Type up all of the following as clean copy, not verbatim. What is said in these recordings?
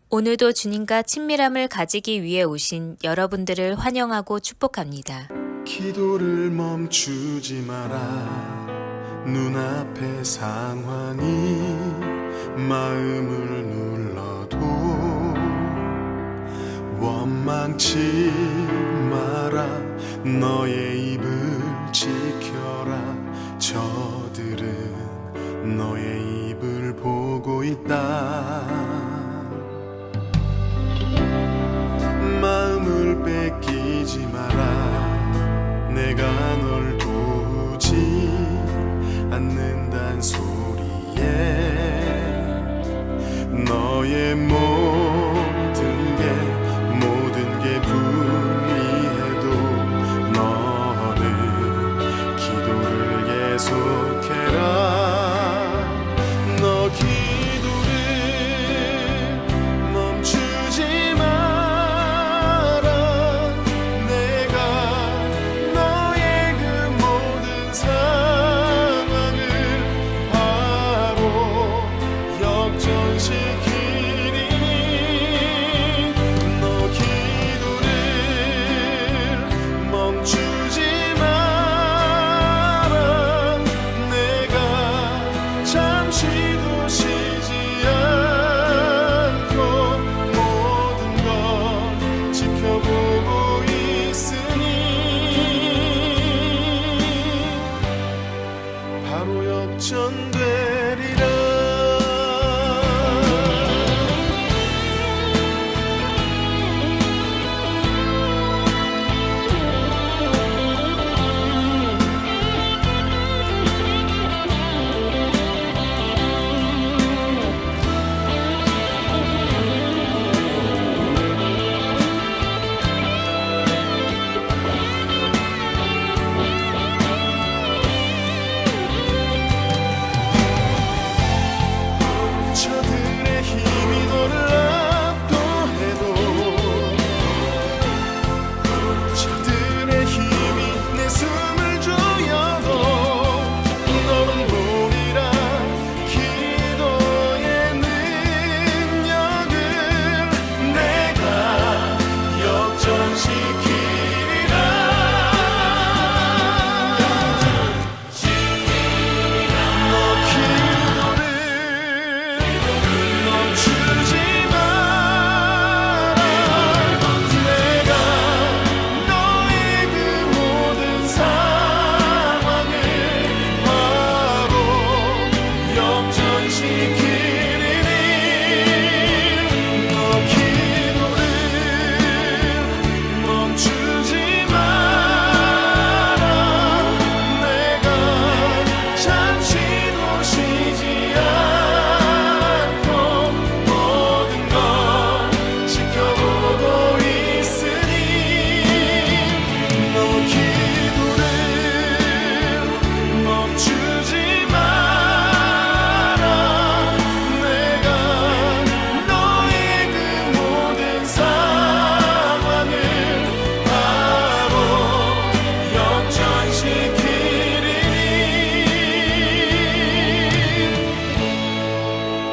오늘도 주님과 친밀함을 가지기 위해 오신 여러분들을 환영하고 축복합니다. 기도를 멈추지 마라. 눈앞의 상황이 마음을 눌러도 원망치 마라. 너의 입을 지켜라. 저들은 너의 입을 보고 있다. 마음을 뺏기지 마라. 내가 널 도우지 않는단 소리에 너의 모든 게 불리해도 너는 기도를 계속해라. 너 기도를 멈추지 마라. 내가 너의 그 모든 상황을 바로 역전시키리니 너 기도를 멈추지 마라. 내가 잠시도 쉬지 않고 모든 걸 지켜보고 있으니 바로 역전되리라. 저들의 힘이 너를 압도해도 저들의 힘이 내 숨을 조여도 너는 보리라. 기도의 능력을 내가 역전시키리라. 너 기도를 멈추지 마라. 내가 너의 그 모든 상황을 바로 역전시키리니 너 기도를 멈추지 마라. 내가 잠시도 쉬지 않고 모든 걸 지켜보고 있으니 너 기도를 멈추지 마라. 내가 너의 그 모든 상황을 바로 역전시키리니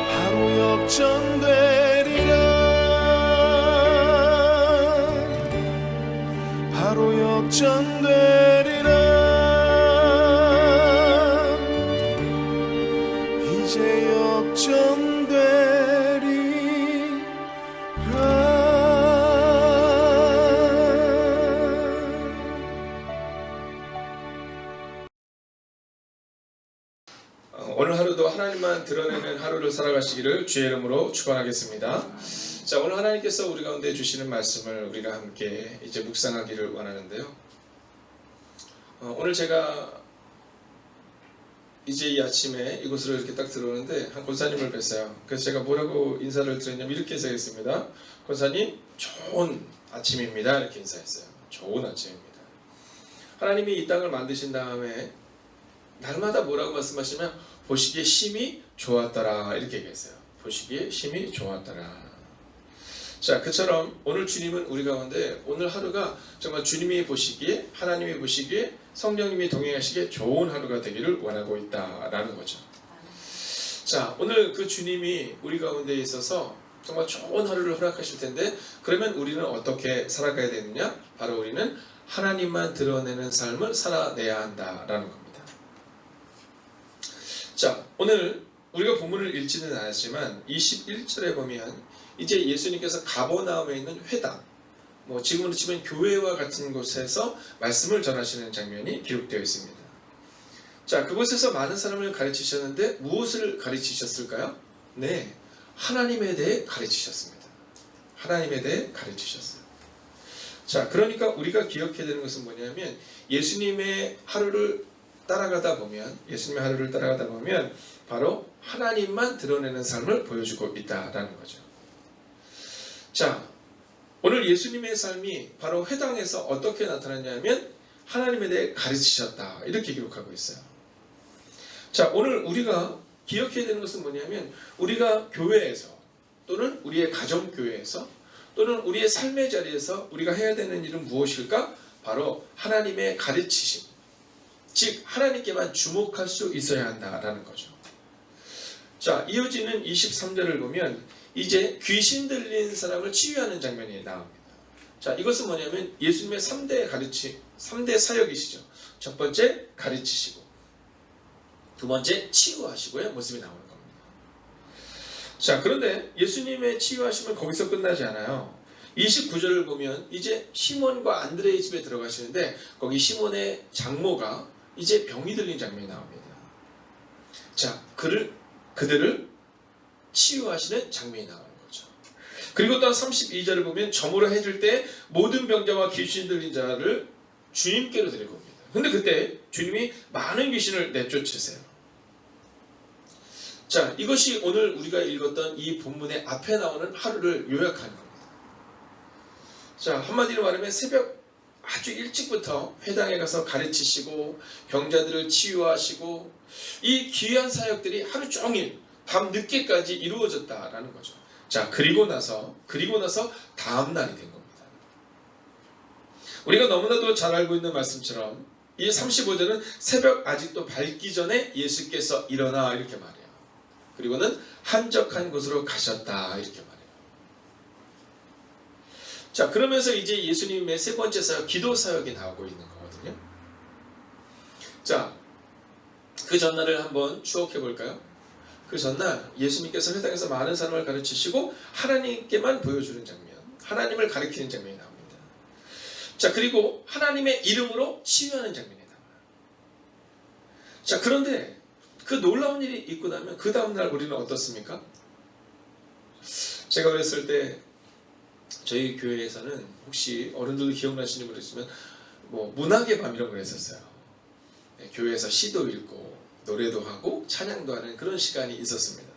바로 역전되리라. 바로 역전되리라. 이제 오늘 하루도 하나님만 드러내는 하루를 살아가시기를 주의 이름으로 축원하겠습니다. 자, 오늘 하나님께서 우리 가운데 주시는 말씀을 우리가 함께 이제 묵상하기를 원하는데요. 오늘 제가 이제 이 아침에 이곳으로 이렇게 딱 들어오는데 한 권사님을 뵀어요. 그래서 제가 뭐라고 인사를 드렸냐면 이렇게 인사했습니다. 권사님, 좋은 아침입니다. 이렇게 인사했어요. 좋은 아침입니다. 하나님이 이 땅을 만드신 다음에 날마다 뭐라고 말씀하시면 보시기에 심히 좋았더라 이렇게 얘기했어요. 보시기에 심히 좋았더라. 자, 그처럼 오늘 주님은 우리 가운데 오늘 하루가 정말 주님이 보시기에, 하나님이 보시기에, 성령님이 동행하시기에 좋은 하루가 되기를 원하고 있다라는 거죠. 자, 오늘 그 주님이 우리 가운데 있어서 정말 좋은 하루를 허락하실 텐데 그러면 우리는 어떻게 살아가야 되느냐? 바로 우리는 하나님만 드러내는 삶을 살아내야 한다라는 겁니다. 자, 오늘 우리가 본문을 읽지는 않았지만 21절에 보면 이제 예수님께서 가버나움에 있는 회당, 뭐 지금으로 치면 교회와 같은 곳에서 말씀을 전하시는 장면이 기록되어 있습니다. 자, 그곳에서 많은 사람을 가르치셨는데 무엇을 가르치셨을까요? 네, 하나님에 대해 가르치셨습니다. 하나님에 대해 가르치셨어요. 자, 그러니까 우리가 기억해야 되는 것은 뭐냐면 예수님의 하루를 따라가다 보면 바로 하나님만 드러내는 삶을 보여주고 있다라는 거죠. 자, 오늘 예수님의 삶이 바로 회당에서 어떻게 나타났냐면 하나님에 대해 가르치셨다 이렇게 기록하고 있어요. 자, 오늘 우리가 기억해야 되는 것은 뭐냐면 우리가 교회에서 또는 우리의 가정교회에서 또는 우리의 삶의 자리에서 우리가 해야 되는 일은 무엇일까? 바로 하나님의 가르치심, 즉 하나님께만 주목할 수 있어야 한다라는 거죠. 자, 이어지는 23절을 보면 이제 귀신 들린 사람을 치유하는 장면이 나옵니다. 자, 이것은 뭐냐면 예수님의 3대 사역이시죠. 첫 번째 가르치시고 두 번째 치유하시고의 모습이 나오는 겁니다. 자, 그런데 예수님의 치유하심은 거기서 끝나지 않아요. 29절을 보면 이제 시몬과 안드레의 집에 들어가시는데 거기 시몬의 장모가 이제 병이 들린 장면이 나옵니다. 자, 그들을 치유하시는 장면이 나오는 거죠. 그리고 또 32절을 보면 저물어 해줄 때 모든 병자와 귀신 들린 자를 주님께로 데리고 옵니다. 근데 그때 주님이 많은 귀신을 내쫓으세요. 자, 이것이 오늘 우리가 읽었던 이 본문의 앞에 나오는 하루를 요약하는 겁니다. 자, 한마디로 말하면 새벽 아주 일찍부터 회당에 가서 가르치시고 병자들을 치유하시고 이 귀한 사역들이 하루 종일 밤 늦게까지 이루어졌다라는 거죠. 자, 그리고 나서 다음 날이 된 겁니다. 우리가 너무나도 잘 알고 있는 말씀처럼 이 35절은 새벽 아직도 밝기 전에 예수께서 일어나 이렇게 말해요. 그리고는 한적한 곳으로 가셨다 이렇게 말해요. 자, 그러면서 이제 예수님의 세 번째 사역, 기도 사역이 나오고 있는 거거든요. 자, 그 전날을 한번 추억해 볼까요? 그 전날 예수님께서 회당에서 많은 사람을 가르치시고 하나님께만 보여주는 장면, 하나님을 가리키는 장면이 나옵니다. 자, 그리고 하나님의 이름으로 치유하는 장면이 나와요. 자, 그런데 그 놀라운 일이 있고 나면 그 다음날 우리는 어떻습니까? 제가 어렸을 때 저희 교회에서는 혹시 어른들도 기억나시는지 모르겠지만 뭐 문학의 밤 이런 걸 했었어요. 네, 교회에서 시도 읽고 노래도 하고 찬양도 하는 그런 시간이 있었습니다.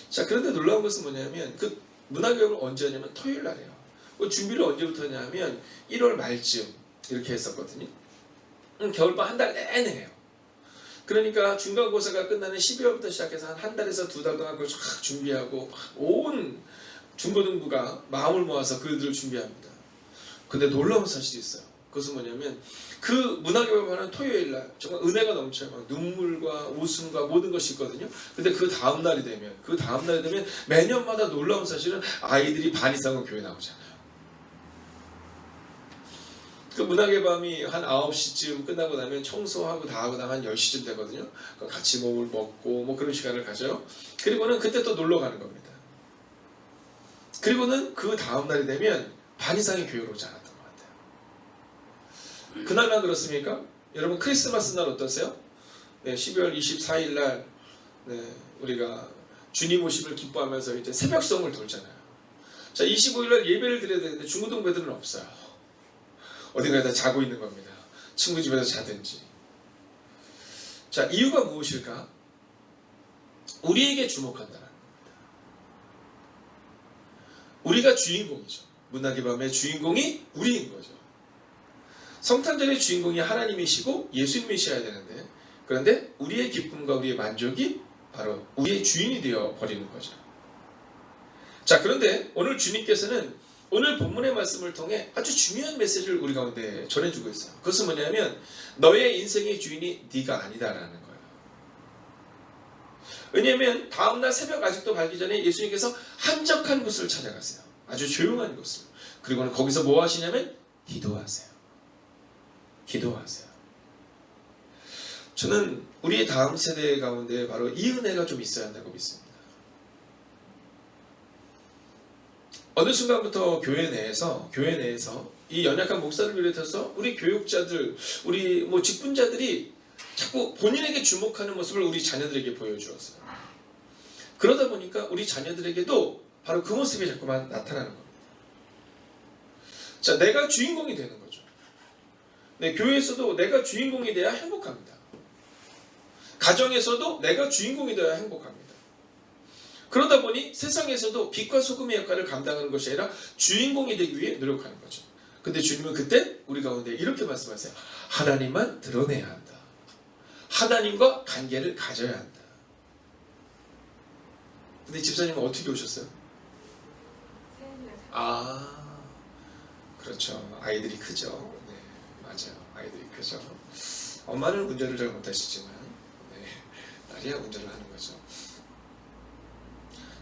자, 그런데 놀라운 것은 뭐냐면 그 문학의 밤을 언제 하냐면 토요일 날이에요. 그 준비를 언제부터 하냐면 1월 말쯤 이렇게 했었거든요. 겨울밤 한 달 내내 해요. 그러니까 중간고사가 끝나는 12월부터 시작해서 한 달에서 두 달 동안 그걸 쫙 준비하고 온 중고등부가 마음을 모아서 그들을 준비합니다. 근데 놀라운 사실이 있어요. 그것은 뭐냐면 그 문학의 밤하는 토요일날 정말 은혜가 넘쳐요. 막 눈물과 웃음과 모든 것이 있거든요. 근데 그 다음날이 되면 매년마다 놀라운 사실은 아이들이 반 이상은 교회 나오잖아요. 그 문학의 밤이 한 9시쯤 끝나고 나면 청소하고 다 하고 나면 한 10시쯤 되거든요. 같이 뭘 먹고 뭐 그런 시간을 가져요. 그리고는 그때 또 놀러 가는 겁니다. 그리고는 그 다음날이 되면 반 이상의 교회로 오지 않았던 것 같아요. 그날만 그렇습니까? 여러분 크리스마스 날 어떠세요? 네, 12월 24일 날 네, 우리가 주님 오심을 기뻐하면서 이제 새벽송을 돌잖아요. 자, 25일 날 예배를 드려야 되는데 중고등부들은 없어요. 어딘가에 다 자고 있는 겁니다. 친구 집에서 자든지. 자, 이유가 무엇일까? 우리에게 주목한다는 겁니다. 우리가 주인공이죠. 문학의 밤의 주인공이 우리인 거죠. 성탄절의 주인공이 하나님이시고 예수님이셔야 되는데 그런데 우리의 기쁨과 우리의 만족이 바로 우리의 주인이 되어 버리는 거죠. 자, 그런데 오늘 주님께서는 오늘 본문의 말씀을 통해 아주 중요한 메시지를 우리 가운데 전해주고 있어요. 그것은 뭐냐면 너의 인생의 주인이 네가 아니다라는 거예요. 왜냐하면 다음날 새벽 아직도 밝기 전에 예수님께서 한적한 곳을 찾아가세요. 아주 조용한 곳을. 그리고는 거기서 뭐 하시냐면 기도하세요. 기도하세요. 저는 우리의 다음 세대 가운데 바로 이 은혜가 좀 있어야 한다고 믿습니다. 어느 순간부터 교회 내에서 이 연약한 목사를 비롯해서 우리 교육자들, 우리 직분자들이 자꾸 본인에게 주목하는 모습을 우리 자녀들에게 보여주었어요. 그러다 보니까 우리 자녀들에게도 바로 그 모습이 자꾸만 나타나는 겁니다. 자, 내가 주인공이 되는 거죠. 네, 교회에서도 내가 주인공이 돼야 행복합니다. 가정에서도 내가 주인공이 되어야 행복합니다. 그러다 보니 세상에서도 빛과 소금의 역할을 감당하는 것이 아니라 주인공이 되기 위해 노력하는 거죠. 근데 주님은 그때 우리 가운데 이렇게 말씀하세요. 하나님만 드러내야 한다. 하나님과 관계를 가져야 한다. 근데 집사님은 어떻게 오셨어요? 그렇죠. 아이들이 크죠. 네, 맞아요. 아이들이 크죠. 엄마는 운전을 잘 못하시지만 딸이야 운전을 하는 거죠.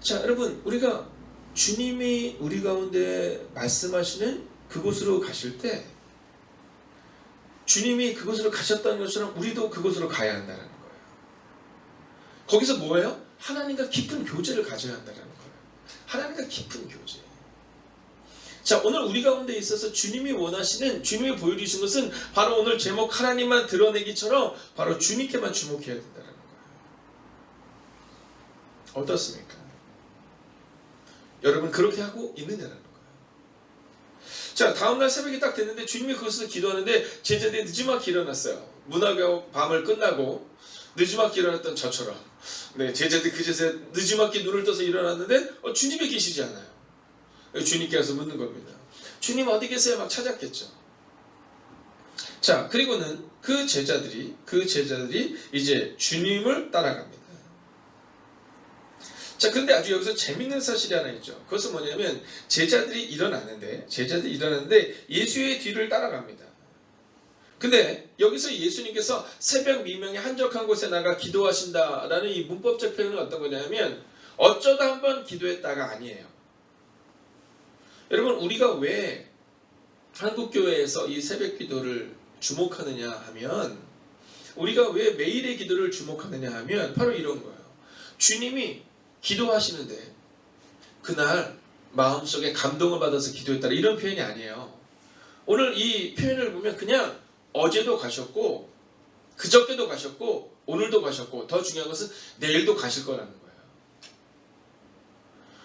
자, 여러분, 우리가 주님이 우리 가운데 말씀하시는 그곳으로 가실 때 주님이 그곳으로 가셨다는 것처럼 우리도 그곳으로 가야 한다는 거예요. 거기서 뭐예요? 하나님과 깊은 교제를 가져야 한다는 거예요. 하나님과 깊은 교제. 자, 오늘 우리 가운데 있어서 주님이 원하시는, 주님이 보여주신 것은 바로 오늘 제목 하나님만 드러내기처럼 바로 주님께만 주목해야 된다는 거예요. 어떻습니까? 여러분 그렇게 하고 있느냐는 거예요. 자, 다음날 새벽이 딱 됐는데 주님이 그곳에서 기도하는데 제자들이 늦지막히 일어났어요. 문화교 밤을 끝나고 늦지막히 일어났던 저처럼. 네, 제자들이 그제서 늦지막히 눈을 떠서 일어났는데 주님이 계시지 않아요. 주님께 가서 묻는 겁니다. 주님 어디 계세요? 막 찾았겠죠. 자, 그리고는 그 제자들이 이제 주님을 따라갑니다. 자, 근데 아주 여기서 재밌는 사실이 하나 있죠. 그것은 뭐냐면 제자들이 일어났는데 예수의 뒤를 따라갑니다. 근데 여기서 예수님께서 새벽 미명에 한적한 곳에 나가 기도하신다라는 이 문법적 표현은 어떤 거냐면 어쩌다 한번 기도했다가 아니에요. 여러분, 우리가 왜 한국교회에서 이 새벽 기도를 주목하느냐 하면, 우리가 왜 매일의 기도를 주목하느냐 하면 바로 이런 거예요. 주님이 기도하시는데 그날 마음속에 감동을 받아서 기도했다, 이런 표현이 아니에요. 오늘 이 표현을 보면 그냥 어제도 가셨고 그저께도 가셨고 오늘도 가셨고 더 중요한 것은 내일도 가실 거라는 거예요.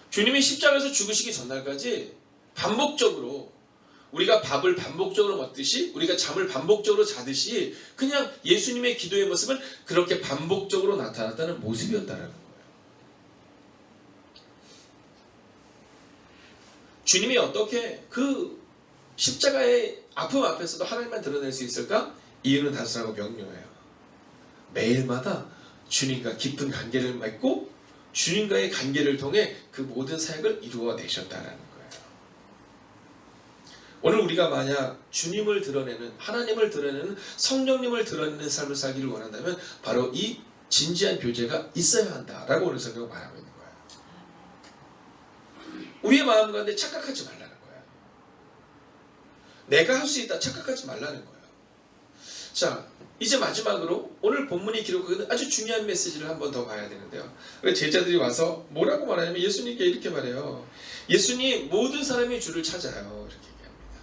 주님이 십자가에서 죽으시기 전날까지 반복적으로 우리가 밥을 반복적으로 먹듯이 우리가 잠을 반복적으로 자듯이 그냥 예수님의 기도의 모습은 그렇게 반복적으로 나타났다는 모습이었다라는 거예요. 주님이 어떻게 그 십자가의 아픔 앞에서도 하나님만 드러낼 수 있을까? 이유는 단순하고 명료해요. 매일마다 주님과 깊은 관계를 맺고 주님과의 관계를 통해 그 모든 사역을 이루어내셨다는 거예요. 오늘 우리가 만약 주님을 드러내는, 하나님을 드러내는, 성령님을 드러내는 삶을 살기를 원한다면 바로 이 진지한 교제가 있어야 한다라고 오늘 성경은 말하고 있는 거예요. 우리의 마음 가운데 착각하지 말라는 거예요. 내가 할 수 있다 착각하지 말라는 거예요. 자, 이제 마지막으로 오늘 본문이 기록하는 아주 중요한 메시지를 한 번 더 봐야 되는데요. 제자들이 와서 뭐라고 말하냐면 예수님께 이렇게 말해요. 예수님, 모든 사람이 주를 찾아요. 이렇게 얘기합니다.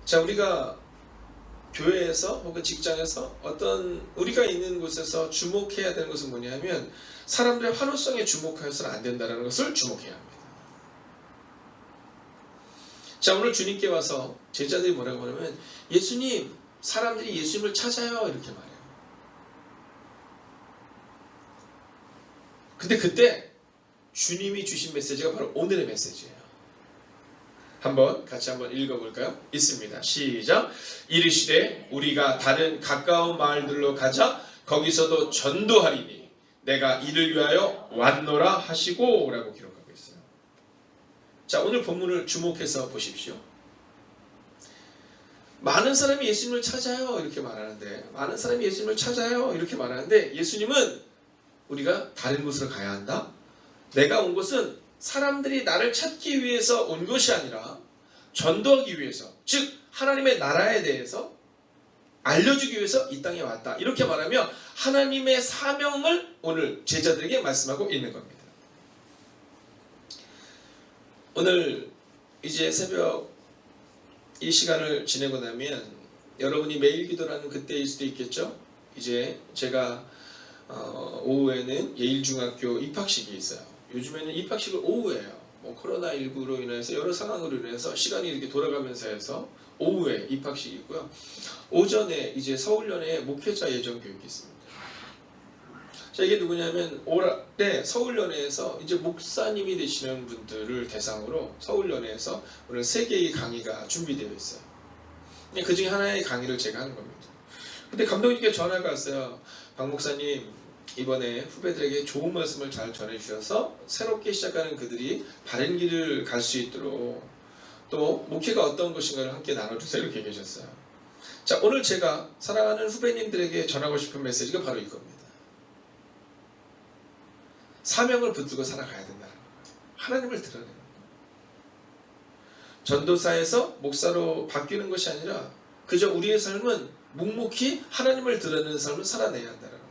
자, 우리가 교회에서 혹은 직장에서 어떤 우리가 있는 곳에서 주목해야 되는 것은 뭐냐면 사람들의 환호성에 주목해서는 안 된다는 것을 주목해야 합니다. 자, 오늘 주님께 와서 제자들이 뭐라고 하냐면 예수님, 사람들이 예수님을 찾아요. 이렇게 말해요. 근데 그때 주님이 주신 메시지가 바로 오늘의 메시지예요. 같이 한번 읽어볼까요? 있습니다. 시작. 이르시되 우리가 다른 가까운 마을들로 가자. 거기서도 전도하리니 내가 이를 위하여 왔노라 하시고 라고 기록하고 있어요. 자, 오늘 본문을 주목해서 보십시오. 많은 사람이 예수님을 찾아요 이렇게 말하는데, 많은 사람이 예수님을 찾아요 이렇게 말하는데, 예수님은 우리가 다른 곳으로 가야 한다. 내가 온 곳은 사람들이 나를 찾기 위해서 온 것이 아니라 전도하기 위해서, 즉 하나님의 나라에 대해서 알려주기 위해서 이 땅에 왔다. 이렇게 말하며 하나님의 사명을 오늘 제자들에게 말씀하고 있는 겁니다. 오늘 이제 새벽 이 시간을 지내고 나면 여러분이 매일 기도라는 그때일 수도 있겠죠. 이제 제가 오후에는 예일중학교 입학식이 있어요. 요즘에는 입학식을 오후에 해요. 뭐 코로나19로 인해서 여러 상황으로 인해서 시간이 이렇게 돌아가면서 해서 오후에 입학식이 있고요. 오전에 이제 서울연에 목회자 예정 교육이 있습니다. 자, 이게 누구냐면 올해 서울연회에서 이제 목사님이 되시는 분들을 대상으로 서울연회에서 오늘 3개의 강의가 준비되어 있어요. 그 중에 하나의 강의를 제가 하는 겁니다. 근데 감독님께 전화가 왔어요. 박 목사님, 이번에 후배들에게 좋은 말씀을 잘 전해주셔서 새롭게 시작하는 그들이 바른 길을 갈 수 있도록 또 목회가 어떤 것인가를 함께 나눠주세요 이렇게 얘기하셨어요. 자, 오늘 제가 사랑하는 후배님들에게 전하고 싶은 메시지가 바로 이겁니다. 사명을 붙들고 살아가야 된다는 거예요. 하나님을 드러내는 거예요. 전도사에서 목사로 바뀌는 것이 아니라 그저 우리의 삶은 묵묵히 하나님을 드러내는 삶을 살아내야 한다는 거예요.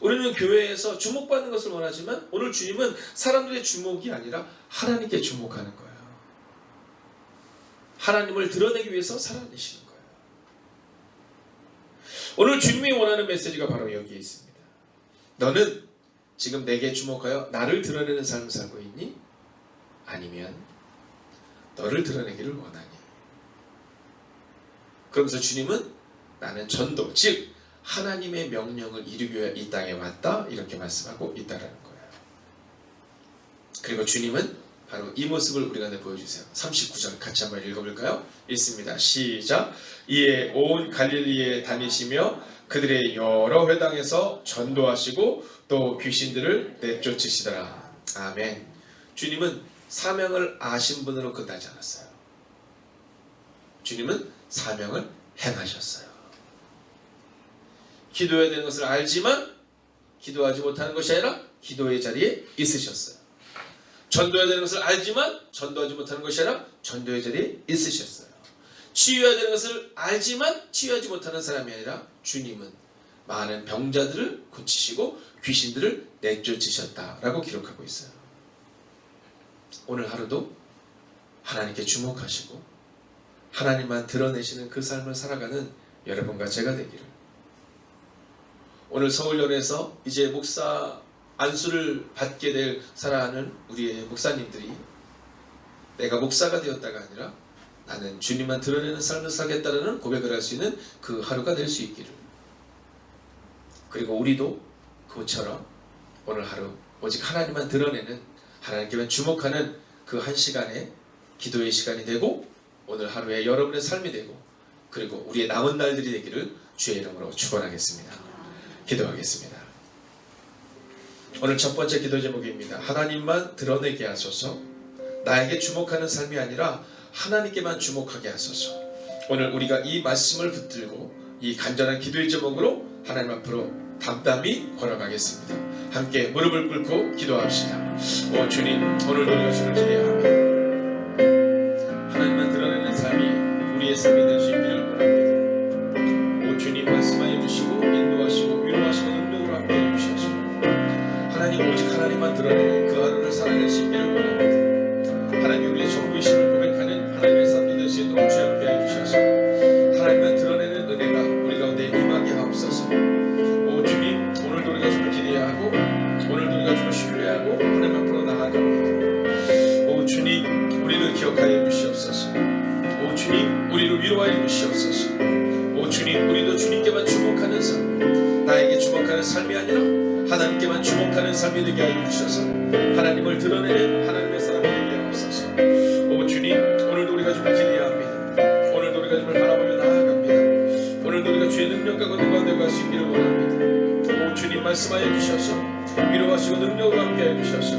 우리는 교회에서 주목받는 것을 원하지만 오늘 주님은 사람들의 주목이 아니라 하나님께 주목하는 거예요. 하나님을 드러내기 위해서 살아내시는 거예요. 오늘 주님이 원하는 메시지가 바로 여기에 있습니다. 너는 지금 내게 주목하여 나를 드러내는 삶을 살고 있니? 아니면 너를 드러내기를 원하니? 그러면서 주님은 나는 전도, 즉 하나님의 명령을 이루기 위해 이 땅에 왔다 이렇게 말씀하고 있다는 거예요. 그리고 주님은 바로 이 모습을 우리 가운데 보여주세요. 39절 같이 한번 읽어볼까요? 읽습니다. 시작. 이에 온 갈릴리에 다니시며 그들의 여러 회당에서 전도하시고 또 귀신들을 내쫓으시더라. 아멘. 주님은 사명을 아신 분으로 끝나지 않았어요. 주님은 사명을 행하셨어요. 기도해야 되는 것을 알지만 기도하지 못하는 것이 아니라 기도의 자리에 있으셨어요. 전도해야 되는 것을 알지만 전도하지 못하는 것이 아니라 전도의 자리에 있으셨어요. 치유해야 되는 것을 알지만 치유하지 못하는 사람이 아니라 주님은 많은 병자들을 고치시고 귀신들을 내쫓으셨다라고 기록하고 있어요. 오늘 하루도 하나님께 주목하시고 하나님만 드러내시는 그 삶을 살아가는 여러분과 제가 되기를. 오늘 서울연에서 이제 목사 안수를 받게 될 살아가는 우리의 목사님들이 내가 목사가 되었다가 아니라 나는 주님만 드러내는 삶을 살겠다는 고백을 할 수 있는 그 하루가 될 수 있기를. 그리고 우리도 그처럼 오늘 하루 오직 하나님만 드러내는, 하나님께만 주목하는 그 한 시간에 기도의 시간이 되고 오늘 하루에 여러분의 삶이 되고 그리고 우리의 남은 날들이 되기를 주의 이름으로 축원하겠습니다. 기도하겠습니다. 오늘 첫 번째 기도 제목입니다. 하나님만 드러내게 하소서. 나에게 주목하는 삶이 아니라 하나님께만 주목하게 하소서. 오늘 우리가 이 말씀을 붙들고 이 간절한 기도의 제목으로 하나님 앞으로 담담히 걸어가겠습니다. 함께 무릎을 꿇고 기도합시다. 오 주님, 오늘도 우리가 주를 기대합니다. 하나님만 드러내는 삶이 우리의 삶이 될 수 있기를 원합니다. 오 주님, 말씀하여 주시고 인도하시고 위로하시고 능력으로 함께해 주셔서 하나님 오직 하나님만 드러내는 그 하루를 살아낼 수 있기를 원합니다. 하나님 우리의 전부이심을 고백하는 하나님의 삶이 될 수 있도록 주여 함께해 주셔서 하나님만 드러내는 은혜가 우리 가운데 임하게 하옵소서. 오 주님, 오늘도 우리가 주를 기대하고 오늘도 우리가 주를 신뢰하고 하나님 앞으로 나아갑니다. 오 주님, 우리를 기억하여 주시옵소서. 오 주님, 우리를 위로하여 주시옵소서. 오 주님, 우리도 주님께만 주목하는 삶, 나에게 주목하는 삶이 아니라 하나님께만 주목하는 삶이 되게 하여 주셔서 하나님을 드러내는 하나님의 사람이 되게 하옵소서. 오 주님, 오늘도 우리가 주를 기대합니다. 오늘도 우리가 주를 바라보며 나아갑니다. 오늘도 우리가 주의 능력과 권능과 되고 갈 수 있기를 원합니다. 오 주님, 말씀하여 주셔서 위로하시고 능력으로 함께하여 주셔서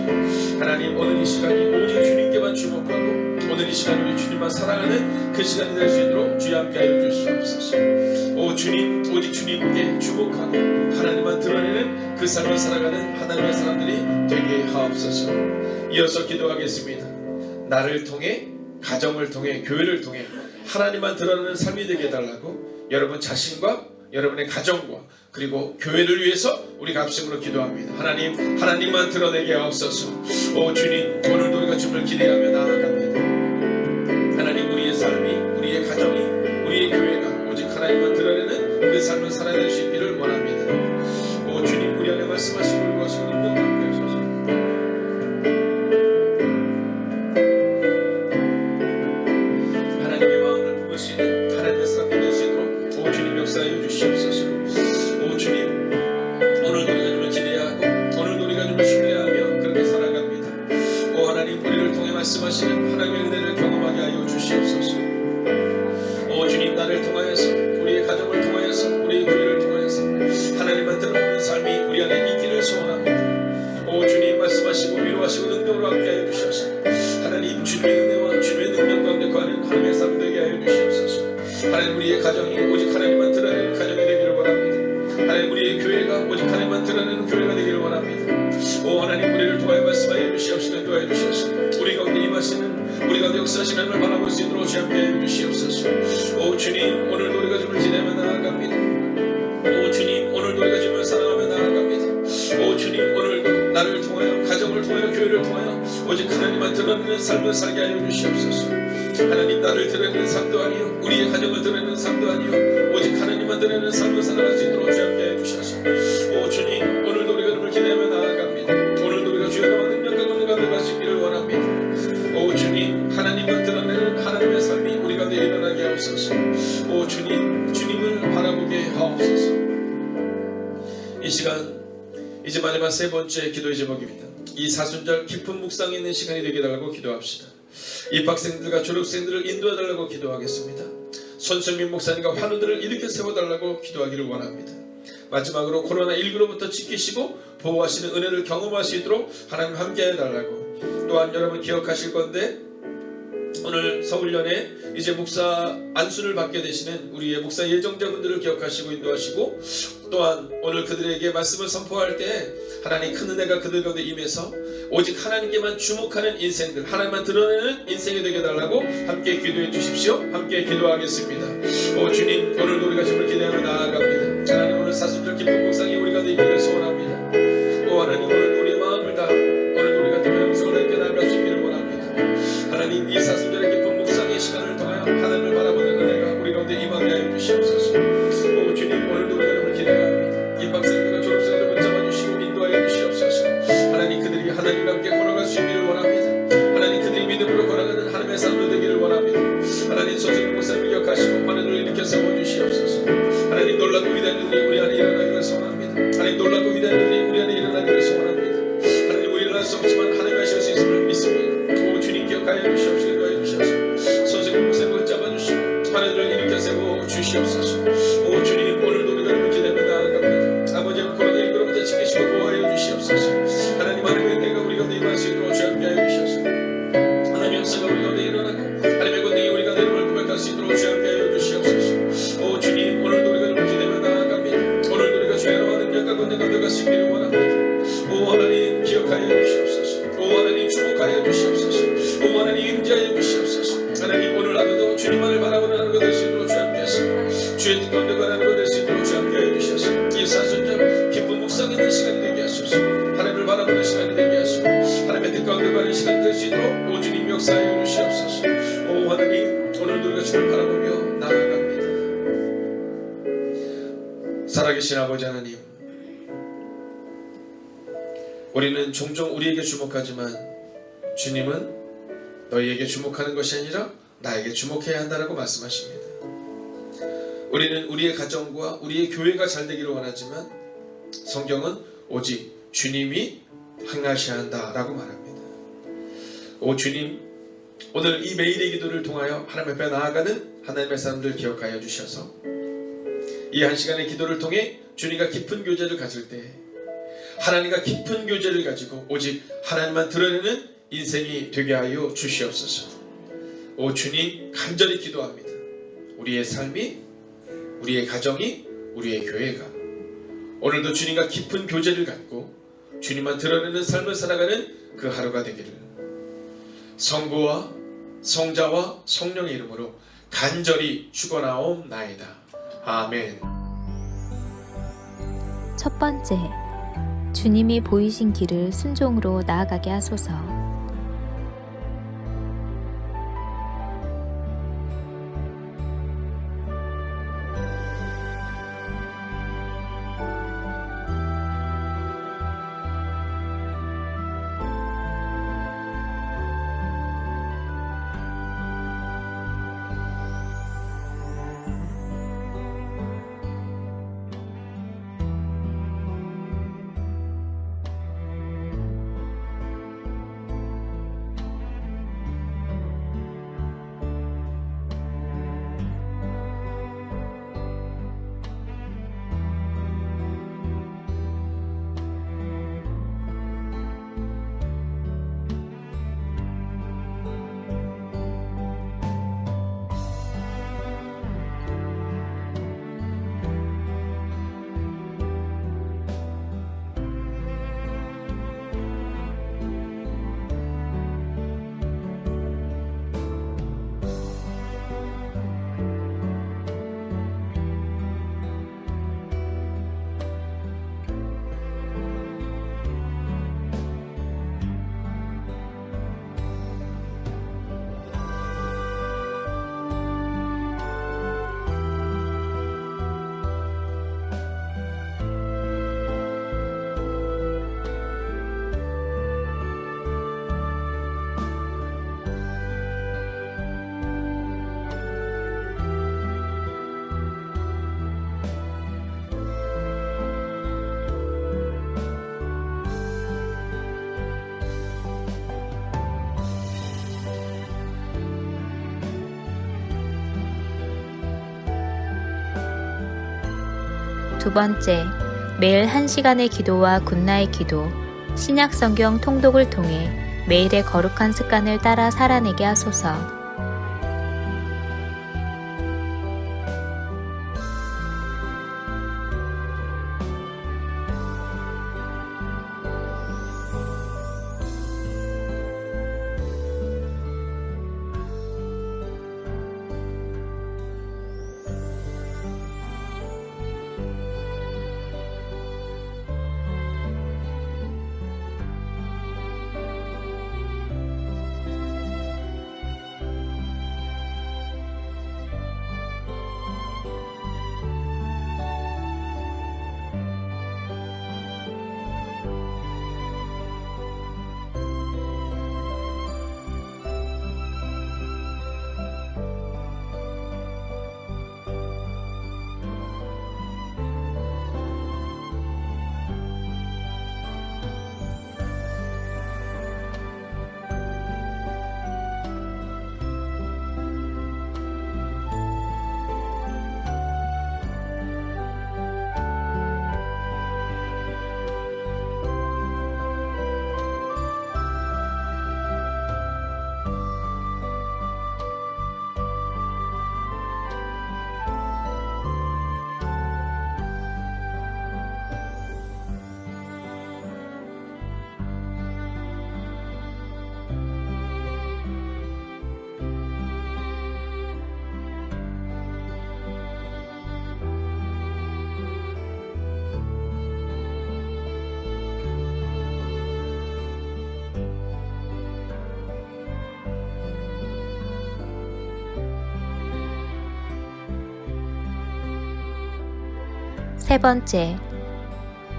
하나님 오늘 이 시간이 오직 주님께만 주목하고 오늘 이 시간 우리 주님만 사랑하는 그 시간이 될 수 있도록 주여 함께 하여 주시옵소서. 오 주님, 오직 주님께 주목하고 하나님만 드러내는 그 삶을 살아가는 하나님의 사람들이 되게 하옵소서. 이어서 기도하겠습니다. 나를 통해, 가정을 통해, 교회를 통해 하나님만 드러내는 삶이 되게 해달라고 여러분 자신과 여러분의 가정과 그리고 교회를 위해서 우리가 합심으로 기도합니다. 하나님, 하나님만 드러내게 하옵소서. 오 주님, 오늘도 우리가 주님을 기대하며 나아갑니다. 하나님, 우리의 삶이, 우리의 가정이, 우리의 교회가 오직 하나님만 드러내는 그 삶을 살아낼 수 있기를 원합니다. 오 주님, 우리 안에 말씀하시고 우리 것을 능력하게 하소서. 하나님의 마음을 품을 수 있는 하나님의 사람이 될 수 있도록 오 주님 역사하여 주시옵소서. 오 주님, 오늘도 우리가 주님을 기대하고 오늘도 우리가 주님을 신뢰하며 그렇게 살아갑니다. 오 하나님, 우리를 통해 말씀하시는 하나님의 은혜를 경험하게 하여 주시옵소서. 오 주님, 나를 통하여서, 우리의 가정을 통하여서, 우리의 교회를 통하여서 하나님만 드러내는 삶이 우리 안에 있기를 소원합니다. 오 주님, 말씀하시고 위로하시고 능력으로 함께 하여 주셔서 하나님, 주님의 은혜와 주님의 능력 가운데 거하는 하나님의 삶 되게 하여 주시옵소서. 하나님, 우리의 가정이 오직 하나님만 드러내는 가정이 되기를 원합니다. 하나님, 우리의 교회가 오직 하나님만 드러내는 교회가 되기를 원합니다. 오 하나님, 우리를 도와여 말씀하여 주시옵시고 도와여 주시옵소서. 우리 가운데 임하시는, 우리 가운데 역사하시는 하나님을 바라볼 수 있도록 주여 함께 하여 주시옵소서. 오 주님, 오늘도 우리가 주님을 기대하며 나아갑니다. 오 주님, 오늘도 우리가 주님을 사랑하며 나아갑니다. 오 주님, 오늘도 나를 통하여, 가정을 통하여, 교회를 통하여 오직 하나님만 드러내는 삶을 살게 하여 주시옵소서. 하나님, 나를 드러내는 삶도 아니요, 우리의 가정을 드러내는 삶도 아니요, 오직 하나님만 드러내는 삶을 살아갈 수 있도록 주여 함께 하여 주셔서. 오 주님, 오늘도 우리가 주님을 기대하며 나아갑니다. 오늘도 우리가 주의 나와 능력과 권능 가운데 갈 수 있기를 원합니다. 오 주님, 하나님만 드러내는 하나님의 삶이 우리 가운데 일어나게 하옵소서. 오 주님, 주님을 바라보게 하옵소서. 이 시간 이제 마지막 세 번째 기도의 제목입니다. 이 사순절 깊은 묵상에 있는 시간이 되게 달라고 기도합시다. 입학생들과 졸업생들을 인도해달라고 기도하겠습니다. 손승민 목사님과 환우들을 일으켜 세워달라고 기도하기를 원합니다. 마지막으로 코로나19로부터 지키시고 보호하시는 은혜를 경험할 수 있도록 하나님 함께 해달라고. 또한 여러분 기억하실 건데 오늘 서울연에 이제 목사 안수를 받게 되시는 우리의 목사 예정자분들을 기억하시고 인도하시고, 또한 오늘 그들에게 말씀을 선포할 때 하나님 큰 은혜가 그들 가운데 임해서 오직 하나님께만 주목하는 인생들, 하나님만 드러내는 인생이 되게 달라고 함께 기도해 주십시오. 함께 기도하겠습니다. 오 주님, 오늘도 우리가 주님을 기대하며 나아갑니다. 하나님, 오늘 사순절 깊은 묵상이 우리 가운데 있기를 소원합니다. 오 하나님, 오늘도 우리의 마음을 다, 오늘도 우리가 주님의 음성을 함께 나아갈 수 있기를 원합니다. 하나님, 이 사순절의 깊은 묵상의 시간을 통하여 하나님을 바라보는 은혜가 우리 가운데 임하게 하여 주시옵소서. 오 주님, 오늘도 우리가 주님을 기대합니다. 입학생들과 졸업생들 붙잡아 주시고 인도하여 주시옵소서. 하나님, 그들이 하나님과 함께 걸어갈 수 있기를 원합니다. 하나님, 그들이 믿음으로 걸어가는 하나님의 삶을 되기를 원합니다. 하나님, 손승민 목사님을 기억하시고 환우들을 일으켜 세워주시옵소서. 하나님, 놀라고 위대한 일들이 우리 안에 일어나기를 소원합니다. 하나님, 놀라고 위대한 일들이 우리 안에 일어나기를 소원합니다. 하나님, 우리는 할 수 없지만 하나님 하실 수 있음을 믿습니다. 오 주님, 기억하여 주시옵시고 인도하여 주시옵소서. 손승민 목사님을 붙잡아주시고 환우들을 일으켜 세워주시옵소서. 오 주님, 오늘도 우리가 주님을 기대하며 나아갑니다. 아버지, 코로나19로부터 지키시고 보호하여 주시옵소서. 하나님, 하나님의 은혜가 우리 가운데 임할 수 있도록 주여 함께 하여 주셔서 하나님의 역사가 우리 가운데 일어나고 하나님의 권능이 우리 가운데 이름을 고백할 수 있도록 주여 함께 하여 주시옵소서. 오 주님, 오늘도 우리가 주님을 기대하며 나아갑니다. 오늘도 우리가 주의 나와 능력과 권능 가운데 갈 수 있기를 원합니다. 오 하나님, 기억하여 주시옵소서. 오 하나님, 주목하여 주시옵소서. 오 하나님, 임재하여 주시옵소서. 하나님, 오늘 하루도 주님만을 바라보는 하루가 될 수 있도록 주여 함께 하시고 주의 뜻 가운데 가는 하루가 될 수 있도록 주여 함께 하여 주셔서 이 사순절 깊은 묵상 있는 시간이 되게 하소서. 하나님을 바라보는 시간이 되게 하시고 하나님의 뜻 가운데 가는 시간이 될 수 있도록 오 주님 역사하여 주시옵소서. 오 하나님, 오늘도 우리가 주님을 바라보며 나아갑니다. 살아계신 아버지 하나님, 우리는 종종 우리에게 주목하지만 주님은 너희에게 주목하는 것이 아니라 나에게 주목해야 한다라고 말씀하십니다. 우리는 우리의 가정과 우리의 교회가 잘 되기를 원하지만 성경은 오직 주님이 행하셔야 한다라고 말합니다. 오 주님, 오늘 이 매일의 기도를 통하여 하나님 앞에 나아가는 하나님의 사람들 기억하여 주셔서 이 한 시간의 기도를 통해 주님과 깊은 교제를 가질 때 하나님과 깊은 교제를 가지고 오직 하나님만 드러내는 인생이 되게 하여 주시옵소서. 오 주님 간절히 기도합니다. 우리의 삶이, 우리의 가정이, 우리의 교회가 오늘도 주님과 깊은 교제를 갖고 주님만 드러내는 삶을 살아가는 그 하루가 되기를 성부와 성자와 성령의 이름으로 간절히 축원하옵나이다. 아멘. 첫 번째, 주님이 보이신 길을 순종으로 나아가게 하소서. 두 번째, 매일 1시간의 기도와 굿나잇 기도, 신약 성경 통독을 통해 매일의 거룩한 습관을 따라 살아내게 하소서. 세 번째,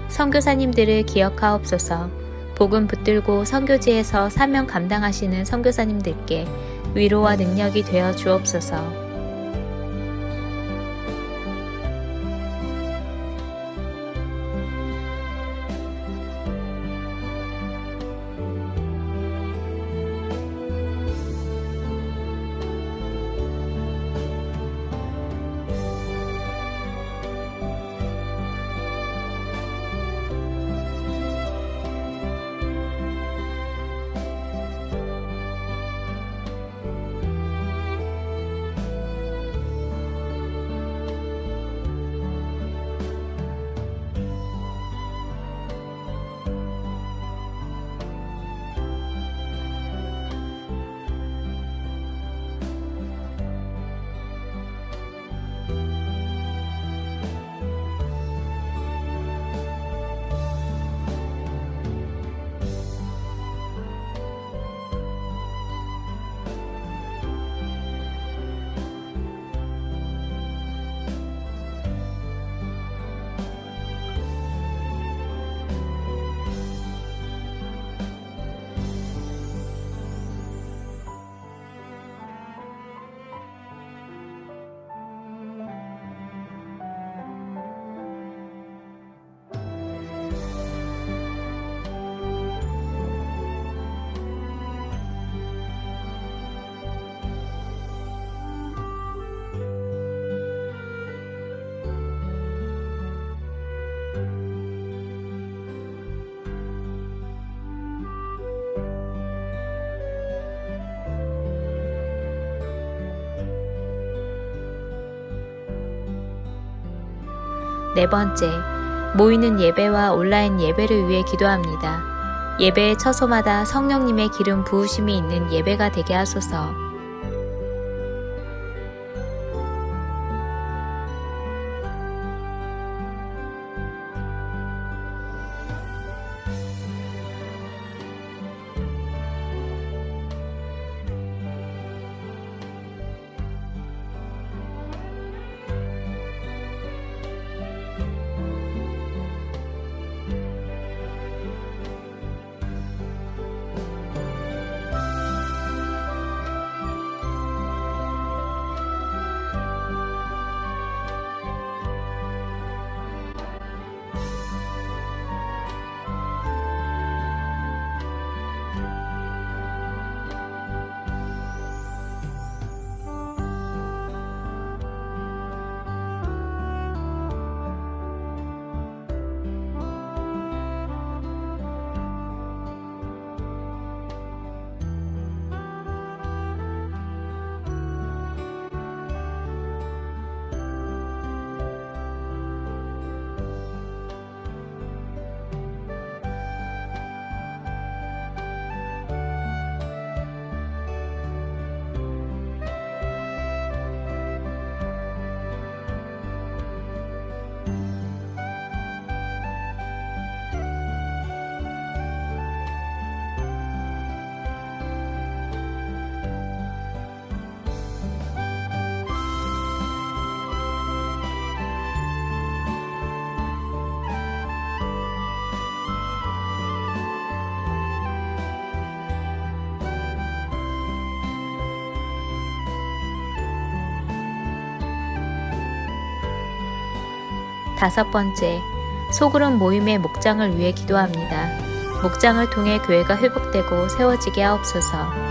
선교사님들을 기억하옵소서. 복음 붙들고 선교지에서 사명 감당하시는 선교사님들께 위로와 능력이 되어 주옵소서. 네 번째, 모이는 예배와 온라인 예배를 위해 기도합니다. 예배의 처소마다 성령님의 기름 부으심이 있는 예배가 되게 하소서. 다섯 번째, 소그룹 모임의 목장을 위해 기도합니다. 목장을 통해 교회가 회복되고 세워지게 하옵소서.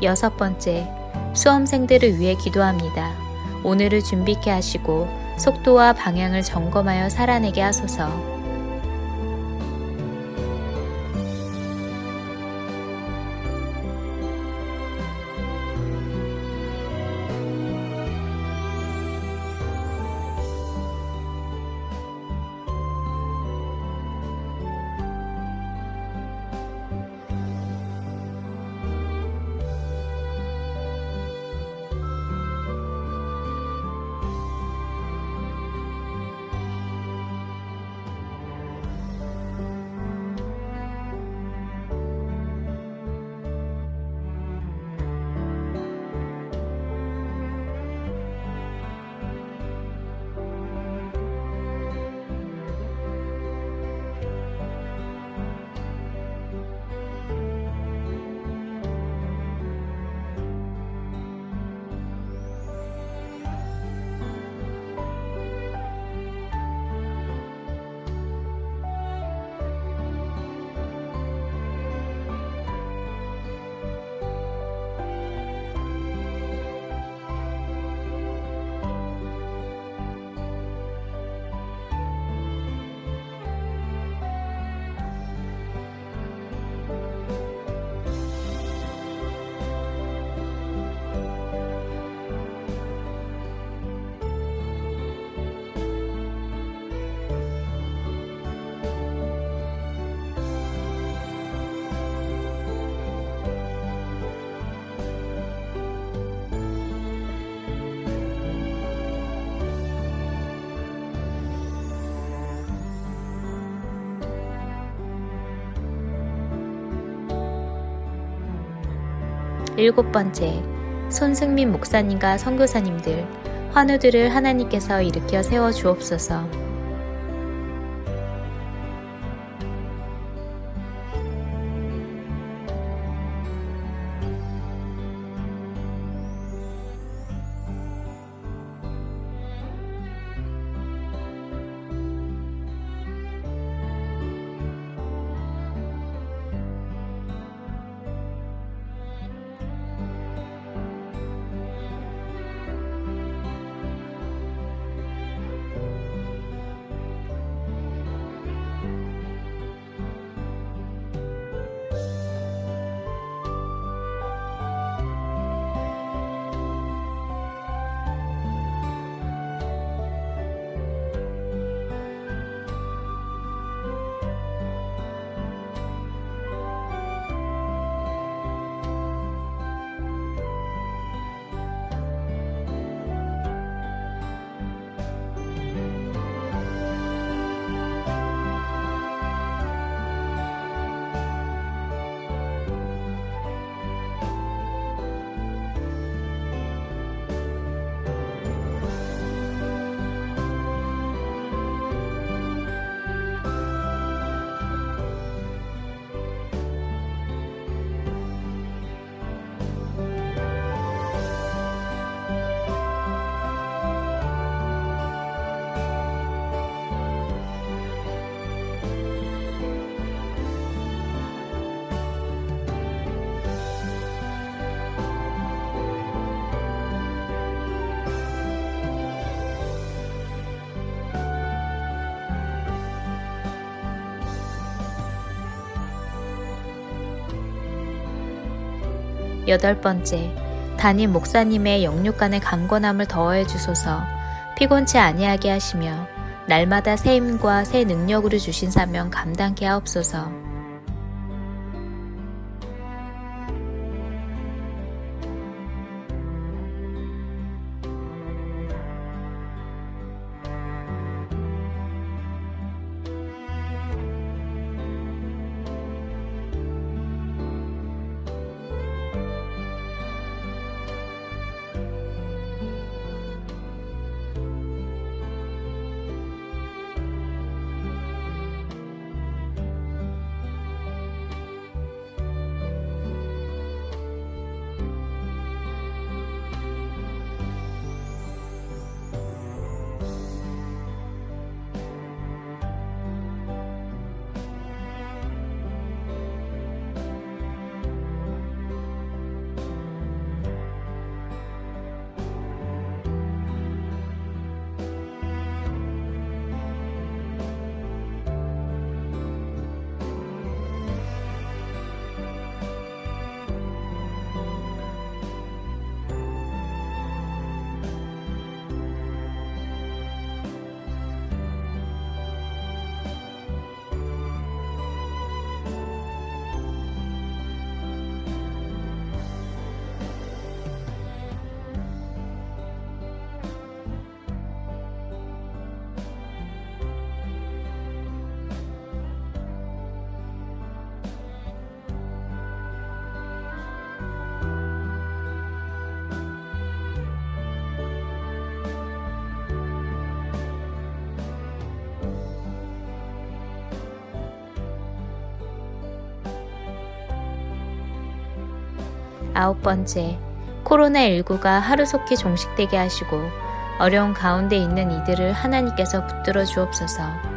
여섯 번째, 수험생들을 위해 기도합니다. 오늘을 준비케 하시고 속도와 방향을 점검하여 살아내게 하소서. 7번째, 손승민 목사님과 선교사님들, 환우들을 하나님께서 일으켜 세워 주옵소서. 여덟 번째, 담임 목사님의 영육간의 강건함을 더해 주소서. 피곤치 아니하게 하시며 날마다 새 힘과 새 능력으로 주신 사명 감당케 하옵소서. 아홉 번째, 코로나19가 하루속히 종식되게 하시고 어려운 가운데 있는 이들을 하나님께서 붙들어 주옵소서.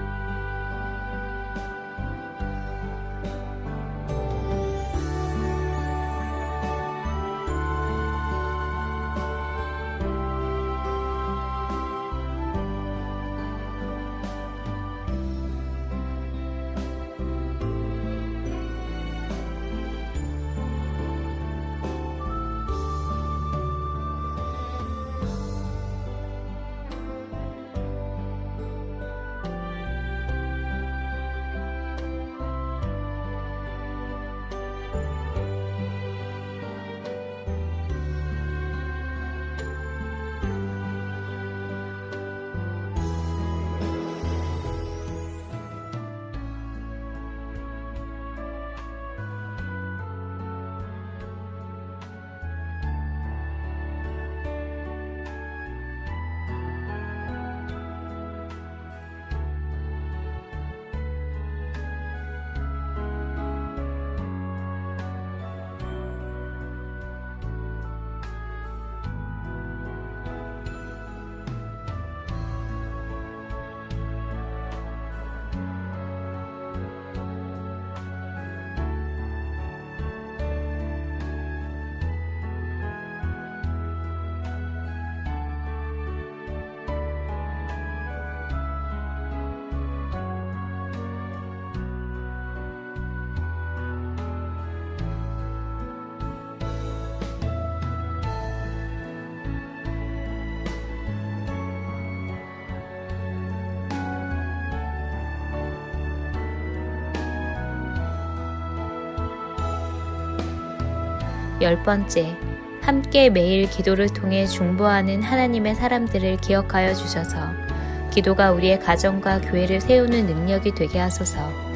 10번째, 함께 매일 기도를 통해 중보하는 하나님의 사람들을 기억하여 주셔서 기도가 우리의 가정과 교회를 세우는 능력이 되게 하소서.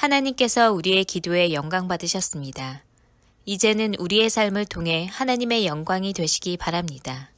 하나님께서 우리의 기도에 영광 받으셨습니다. 이제는 우리의 삶을 통해 하나님의 영광이 되시기 바랍니다.